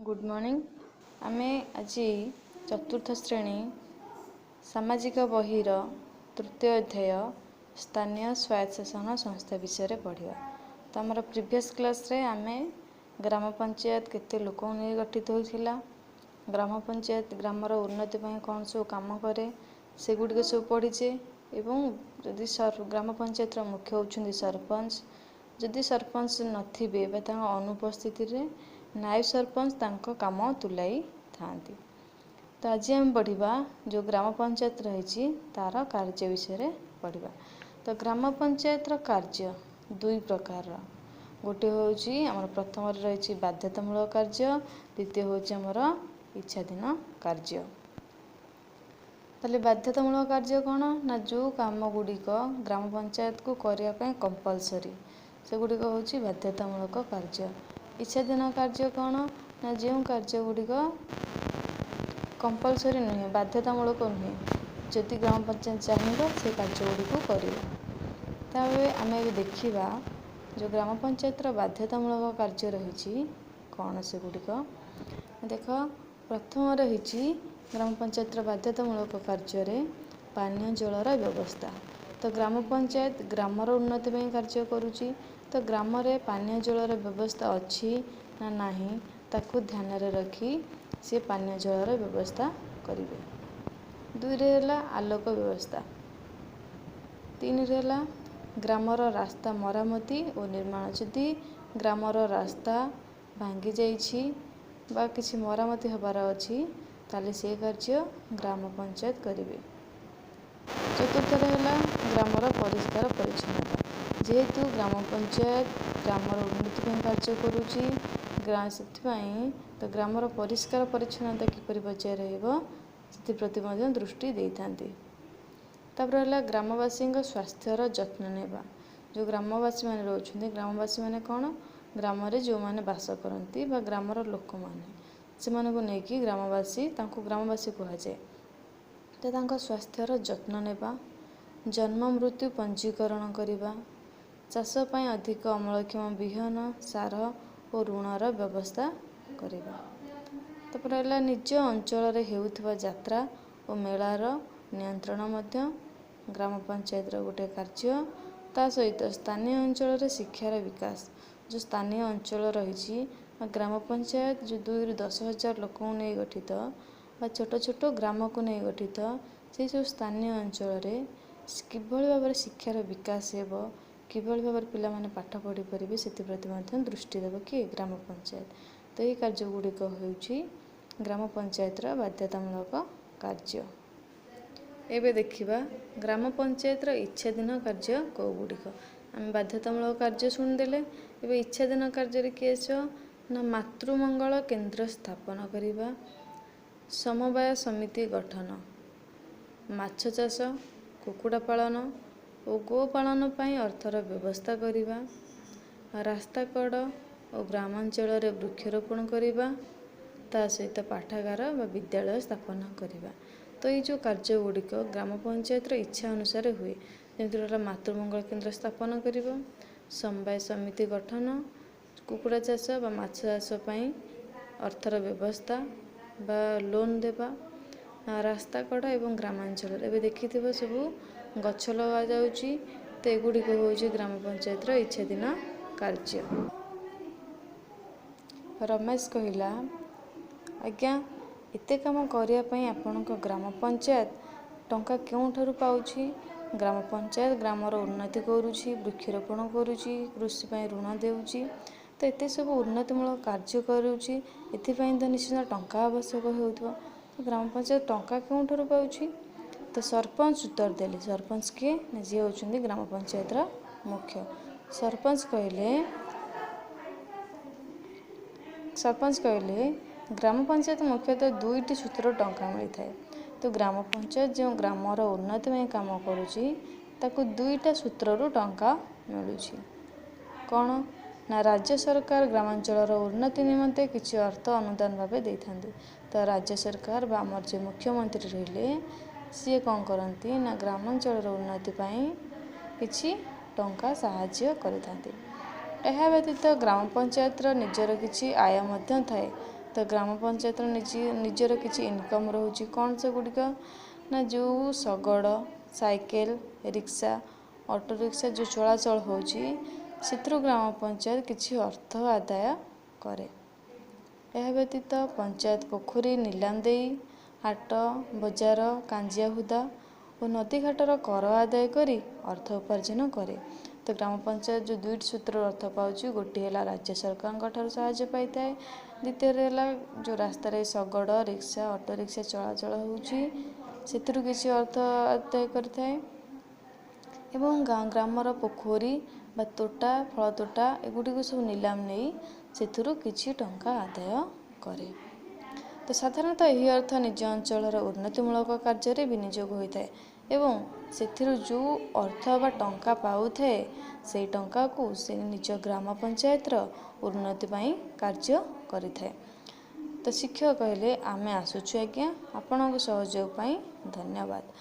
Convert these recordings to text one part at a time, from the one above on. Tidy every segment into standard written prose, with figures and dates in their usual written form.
Good morning. आमे आज चतुर्थ श्रेणी सामाजिक बहिर तृतीय अध्याय स्थानीय स्वायत्तशासन संस्था विषय पढ़ा। तो आमर प्रीवियस क्लास रे आमे ग्राम पंचायत केते लोक नहीं गठित होइथिला, ग्राम पंचायत ग्रामर उन्नति ପାଇଁ कौन सब काम करे सेगुड़िक सब पढ़ीचे। एवं जदि ग्राम पंचायत मुख्य होउछन्ति सरपंच, जदि सरपंच नथिबे बा तांका अनुपस्थिति रे नायब सरपंच तांको काम तुलाई थांती। तो आज हम पढ़ा जो ग्राम पंचायत रही तार कार्य विषय पढ़ा। तो ग्राम पंचायत कार्य दुई प्रकार, गोटे होउची हमर प्रथम रही बाध्यतामूलक कार्य, द्वितीय होउची हमर इच्छाधीन कार्य। ताले बाध्यतामूलक कार्य कौन ना जो काम गुड़िक ग्राम पंचायत को करिया पय कंपलसरी से गुड़िक होउची बाध्यतामूलक कार्य। इच्छाधीन कार्य कौन ना जो कार्य गुड़िक कंपलसरी नुहे बाध्यतामूलक नुहे, जदि ग्राम पंचायत चाहिए से कार्य गुड़िक कर। आम देखा जो ग्राम पंचायत बाध्यतामूलक कार्य रही कौन से गुड़िक देख। प्रथम रही ग्राम पंचायत बाध्यतामूलक कार्य पानीय जलर व्यवस्था। तो ग्राम पंचायत ग्रामर उन्नति में कार्य करुच्ची। तो ग्राम रे पानीय जलर व्यवस्था अच्छी ना नहीं ताकू ध्यान रे रखी से पानीय जलर व्यवस्था करिवे। दुई रे हला आलोक व्यवस्था। तीन रे हला ग्रामर रास्ता मरामती और निर्माण। जदि ग्रामर रास्ता भांगी जाइछि बा किसी मरामती हबार अछि ताले से कार्य ग्राम पंचायत करिवे। चतुर्थ रे हला ग्रामर परिष्कार परिच्छन्नता। जेहेतु ग्राम पंचायत ग्रामर उन्नति में कार्य करुच्ची तो ग्रामर परिष्कार परिच्छन्नता किपरि बजाय रहिबो से प्रति मध्य दृष्टि देइथांती। तापर हला ग्रामवासी स्वास्थ्यर जत्न नेबा। जो ग्रामवासी माने रहउछन्ति, ग्रामवासी माने कौन ग्राम रे जो माने बास करती बा ग्रामर लोक माने से माने को नेकी ग्रामवासी तांको ग्रामवासी कहा जाए। तो तांको स्वास्थ्यर जत्न नेबा, जन्म मृत्यु पंजीकरण करिबा, चाष पय अधिक अमलक्षम बिहन सार और ऋणर व्यवस्था करिबा। तापर हला निज अंचल रे हेउथबा यात्रा और मेलार नियंत्रण मध्य ग्राम पंचायत गोटे कार्य। ता सहित स्थानीय अंचल रे शिक्षार विकास। जो स्थानीय अंचल रही ग्राम पंचायत जो 2 ରୁ 10,000 लोक नहीं गठित बा छोट छोट ग्राम को नहीं गठित से सब स्थानीय अंचल रे किभली भाव में शिक्षार विकास हेबो, किभली भाव पिला माने पाठ पढ़ी परिबे सेति प्रति मध्य दृष्टि देबो कि ग्राम पंचायत। तो ये कार्य गुड़िक होउछि ग्राम पंचायत बाध्यतामूलक कार्य। एबे देखिबा ग्राम पंचायत इच्छाधीन कार्य को गुड़िक। आम बाध्यतामूलक कार्य शुणिदेले, एबे इच्छाधीन कार्य किए ना मातृमंगल केन्द्र स्थापन करिबा, समवाय समिति गठन, माछ चाष, कुकुड़ा पालन और गो पालन पई अर्थर व्यवस्था करिबा, रास्ता कड़ और ग्रामांचल रे वृक्षरोपण करिबा, ता सहित पाठागार व विद्यालय स्थापन करिबा। तो ये जो कार्य गुड़िक ग्राम पंचायत इच्छा अनुसार हुए, जमीन मातृमंगल केन्द्र स्थापन करिबा, समवाय समिति गठन, कुकुड़ा चाष बा माछ चाष पई अर्थर व्यवस्था बा लोन देबा, रास्ता कड़ एवं ग्रामांचल एवं देखि सब गछ लगा जाउची। तो एगुड़िक होउची ग्राम पंचायत इच्छाधीन कार्य। रमेश कहिला, आज्ञा एते काम करिया पई आपनक ग्राम पंचायत टंका केउठारु पाउची? ग्राम पंचायत ग्रामर उन्नति करुची, वृक्षरोपण करुची, कृषि पई ऋण देउची। तो एते सब उन्नतिमूलक कार्य करुची, एथिपई तो निश्चित टंका आवश्यक होउथबो। तो ग्राम पंचायत टंका केउठारु पाउची? तो सरपंच उत्तर देले। सरपंच किए ना जे होउछन्ति ग्राम पंचायत मुख्य। सरपंच कहले ग्राम पंचायत मुख्यतः 2टी सूत्र टंका मिलता है। तो ग्राम पंचायत जो ग्रामर उन्नति में काम करुची ताकू 2टा सूत्ररू टंका मिलुची। कौन ना राज्य सरकार ग्रामांचल उन्नति निमंते किसी अर्थ अनुदान भाव देइथांती। तो राज्य सरकार बा आमर जे मुख्यमंत्री रहिले सी कौन करती ना ग्रामांचल उन्नति पाई किछि टंका साहाय्य करिथांती। यह व्यतीत ग्राम पंचायत निजर किछि आय मध्य थाए। तो ग्राम पंचायतर निजर किसी इनकम रोचे कौन से गुड़िक ना जो शगड़ साइकेल रिक्शा ऑटो रिक्शा जो चलाचल होथु ग्राम पंचायत किसी अर्थ आदाय करे। यह व्यतीत पंचायत पोखरी नीलाम दे हाट बजार कांजिया हुदा और नदी घाटर कर आदाय करी अर्थ उपार्जन करे। तो ग्राम पंचायत जो दुईट सूत्र अर्थ पाँच गोटे है राज्य सरकार साहाय्य पाई था, द्वितीय है जो रास्त शगड़ रिक्शा ऑटो रिक्शा चलाचल होती किसी अर्थ आदाय करें एवं ग्रामर पोखरी बा तोटा फल तोटा एगुड़ी को सब नीलाम नहीं से किसी टंका आदाय करे। तो साधारणतः यही अर्थ निज अंचल उन्नतिमूलक कार्य विनियोग होता है एवं से जो अर्थ बा टंका पाऊ थाए से टंका को से निज ग्राम पंचायतर उन्नति पाई कार्य करें। तो शिक्षक कहले आमे आसुचु आज्ञा आपण सहयोग पाई धन्यवाद।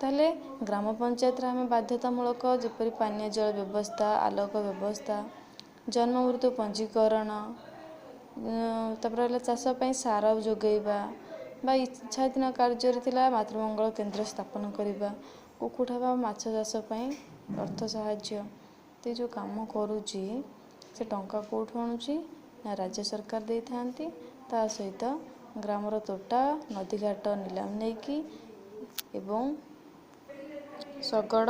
ताले ग्राम पंचायत आम बाध्यतामूलक जपरी पानीय जल व्यवस्था आलोक व्यवस्था जन्म मृत्यु पंजीकरण चाष सार जोगेबा बा इच्छाधीन कार्य मातृमंगल केन्द्र स्थापन करने कुकुड़ा बा माछ चाष अर्थ साहाय्य तो जो काम करुँची से टंका कौटू आणुची ना राज्य सरकार दे थांती ता सहित ग्रामर तोटा नदीघाट नीलाम नहीं एवं शगड़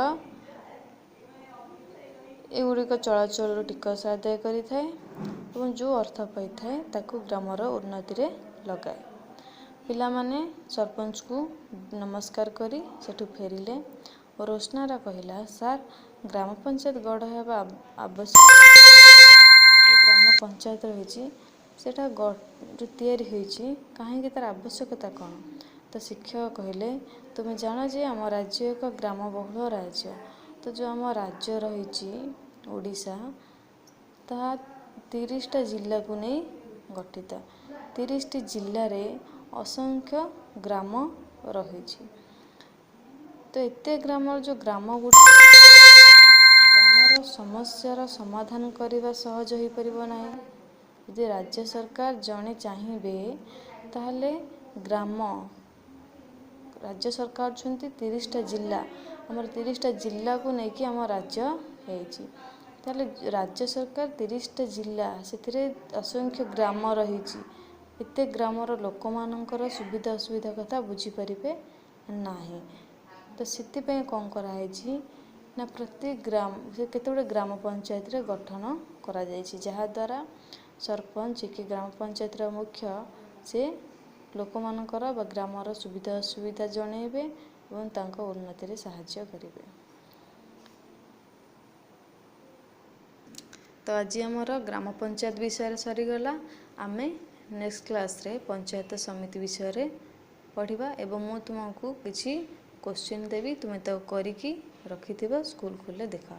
एगुड़िक चलाचल टिकस आदाय करें और जो अर्थ पाई था ग्रामर उन्नति रे लगाए। पिला माने सरपंच को नमस्कार करी सेठू फेरिले और रोशनारा कहला सार ग्राम पंचायत गढ़ हेबा आवश्यक ग्राम पंचायत रही सेटा जो तैयारी होईची कहीं तार आवश्यकता कौन। तो शिक्षक कहले तुम्हें जान जे आम राज्य एक ग्राम बहुल राज्य तो जो आम राज्य रही ओडिशा ता 30टा जिला को नहीं गठित 30टी जिले में असंख्य ग्राम रही। तो एते ग्राम जो ग्राम ग्रामर समस्यार समाधान करने सहज हो पार ना। यदि राज्य सरकार जड़े चाहिए ताहले ग्राम राज्य सरकार 30टा जिला आमर 30टा जिला को लेकिन आम राज्य होती राज्य सरकार 30टा जिला से असंख्य ग्राम रही एते ग्रामर लोक मानकर सुविधा असुविधा कथा बुझीपारे ना। तो से कौन कराई ना प्रति ग्राम से केते ग्राम पंचायत रे गठन करा जहाँद्वारा सरपंच कि ग्राम पंचायत मुख्य से लोक मानकर बा ग्रामर सुविधा असुविधा जणेबे एवं तांको उन्नति रे सहाय्य करेंगे। तो आज आमर ग्राम पंचायत विषय सरीगला आमे नेक्स्ट क्लास रे पंचायत समिति विषय रे पढ़िबा एवं मु तुमको किछि क्वेश्चन देवी तुम्हें तो करिकी रखिथिबा स्कूल खोले देखा।